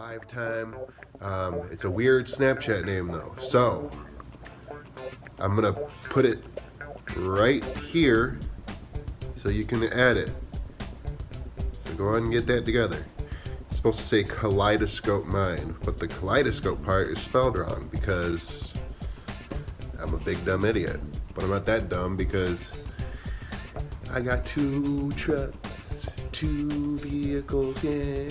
live time. It's a weird Snapchat name though. So I'm gonna put it right here so you can add it. So go ahead and get that together. It's supposed to say kaleidoscope mind, but the kaleidoscope part is spelled wrong because I'm a big dumb idiot. But I'm not that dumb because I got 2 trucks, 2 vehicles, yeah.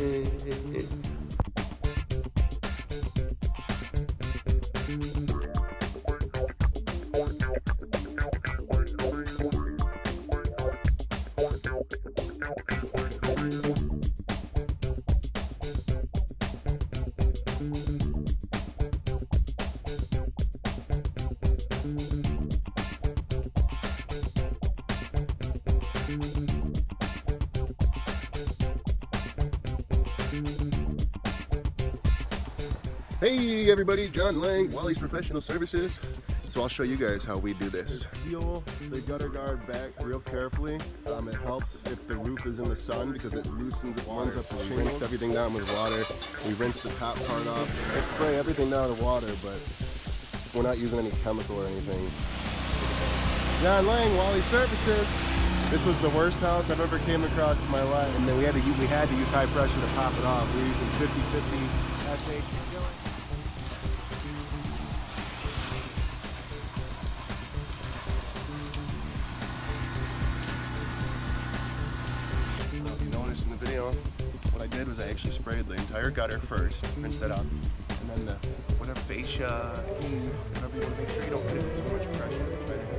Hey everybody, John Lang, Wally's Professional Services. So I'll show you guys how we do this. Peel the gutter guard back real carefully. It helps if the roof is in the sun because it loosens, it warms up the chain. We rinse everything down with water. We rinse the top part off. We spray everything down with water, but we're not using any chemical or anything. John Lang, Wally's Services. This was the worst house I've ever came across in my life. And then we had to use high pressure to pop it off. We're using 50/50 SH. In the video, what I did was I actually sprayed the entire gutter first, rinsed that out, and then whatever fascia, whatever you want to make sure you don't put it with too much pressure.